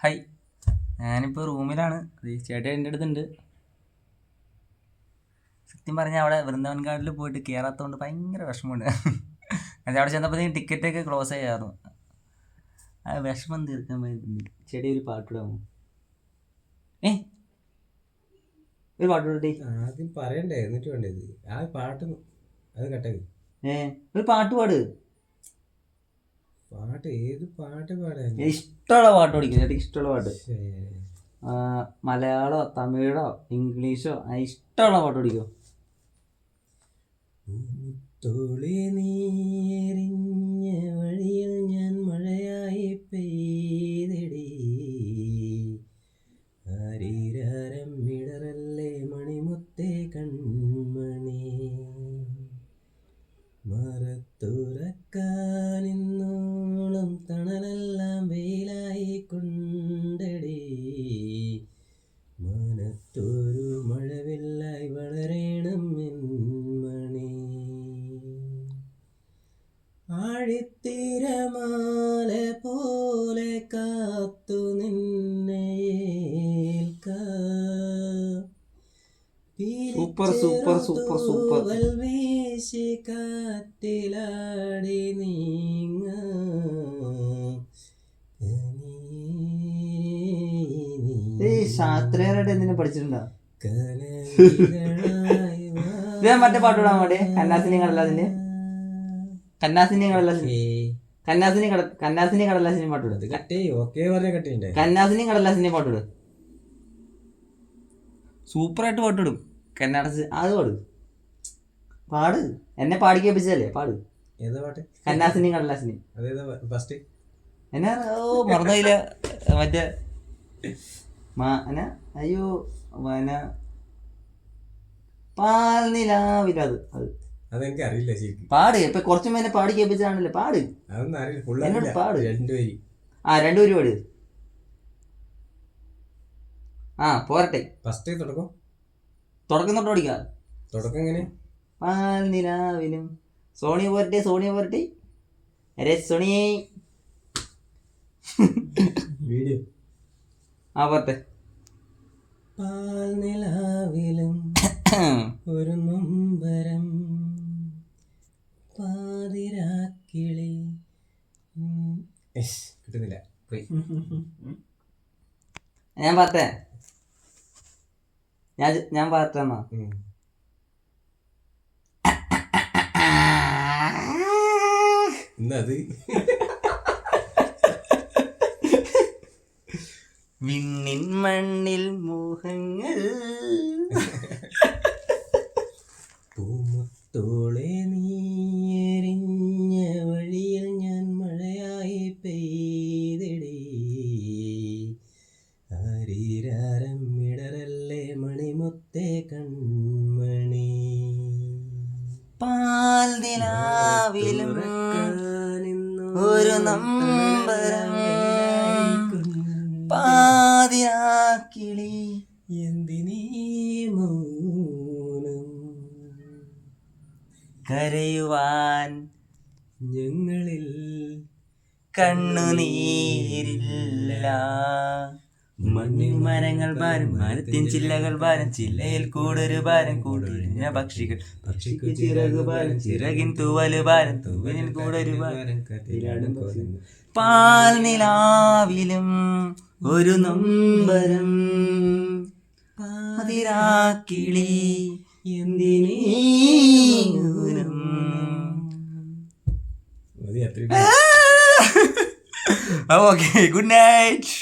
Hi, ഞാനിപ്പോൾ റൂമിലാണ്. ചേട്ടൻ എൻ്റെ അടുത്തുണ്ട്. സത്യം പറഞ്ഞാൽ അവിടെ വൃന്ദാവൻ ഗാർഡിൽ പോയിട്ട് കയറാത്തതുകൊണ്ട് ഭയങ്കര വിഷമമുണ്ട്. അത് അവിടെ ചെന്നപ്പോഴത്തേക്കും ടിക്കറ്റൊക്കെ ക്ലോസ് ചെയ്യായിരുന്നു. ആ വിഷമം തീർക്കാൻ വേണ്ടി ചെടി ഒരു പാട്ടിടാമോ? ഒരു പാട്ട് പാടി. ആദ്യം പറയണ്ടേ, എന്നിട്ട് വേണ്ടത് ആ പാട്ട്. അത് കട്ടക്ക്. ഒരു പാട്ട് പാട്. പാട്ട് ഏത് പാട്ട് പാടാൻ? ഇഷ്ടമുള്ള പാട്ട് പഠിക്കും ചേട്ടാ, ഇഷ്ടമുള്ള പാട്ട്. മലയാളോ തമിഴോ ഇംഗ്ലീഷോ ഇഷ്ടമുള്ള പാട്ട് പഠിക്കോ? തോളി നീരിഞ്ഞ വഴിയിൽ ഞാൻ മഴയായി പെയ്തിടി, ആരീരാരം മിടറല്ലേ മണിമുത്തേ കൺമണി, മറത്തുറക്കാനിന്നോളം തണലെല്ലാം വെയിലായി കൊണ്ടടി, മനത്തൊരു മഴവില്ലായി വളരേണം മണി, ആഴിത്തിരമാല പോലെ കാത്തു നിന്നെ സൂപ്പർ സൂപ്പർ സൂപ്പർ സൂപ്പർ. വീശി കാറ്റിലാടി നീങ്ങ ശാസ്ത്രീയമായിട്ട് എന്തിനും പഠിച്ചിട്ടുണ്ടോ? മറ്റേ പാട്ട് വിടാൻ വേണ്ടി കന്നാസിനി കടലാസിന്റെ കന്നാസിനി പാട്ടുവിടും. കന്നാസിനി കടലാസിന്റെ പാട്ടുവിട്. സൂപ്പറായിട്ട് പാട്ടിടും. കർണാടക അത് പാട്. എന്നെ പാടി കേൾപ്പിച്ചല്ലേ, പാട്. കന്നാസിനി കടലാസിനി എന്നാ മറന്നില്ല. മറ്റേ അയ്യോ പാൽ നിലാവില്ല. അത് പാട്. ഇപ്പൊ കുറച്ചു മേലെ പാടി കേൾപ്പിച്ചാണല്ലേ, പാട്. എന്നോട് പാട്. രണ്ടുപേരും പാട്. പോരട്ടെ. തുടക്കം തൊട്ട് പഠിക്കാം. പാൽ നിലാവിലും സോണിയ പോരട്ടെ, സോണിയ പോരട്ടെ, അരെ സോണിയേ പോരട്ടെ. പാൽ നിലാവിലും ഒരു നൊമ്പരം, പാതിരാക്കിളി കിട്ടുന്നില്ല. ഞാൻ പാത്തേ ഞാൻ പാത്തമ്മ. എന്നത് വിണ്ണിൻ മണ്ണിൽ മോഹങ്ങൾ പൂമുത്തോളെ നീരിഞ്ഞ വഴിയിൽ ഞാൻ മഴയായി പെയ്തിടി, ആരീരാരം മിടറല്ലേ മണിമുത്തേ കൺമണി, പാൽ നിലാവിലും ഒരു നമ്പരം, പാതിരാക്കിളി എന്തിനീ മൗനം, കരയുവാൻ ഞങ്ങളിൽ കണ്ണുനീരില്ല, മണ്ണിൻ മരങ്ങൾ ഭാരം, മരത്തിൻ ചില്ലകൾ ഭാരം, ചില്ലയിൽ കൂടൊരു ഭാരം, കൂടിഞ്ഞ പക്ഷികൾ, പക്ഷിക്ക് ചിറക് ഭാരം, ചിറകിൻ തൂവല് ഭാരം, തൂവലിൽ കൂടൊരു ഭാരം, പാൽ നിലാവിലും ഒരു നൊമ്പരം, പാതിരാക്കിളി എന്തിനീ മൗനം. Okay, good night.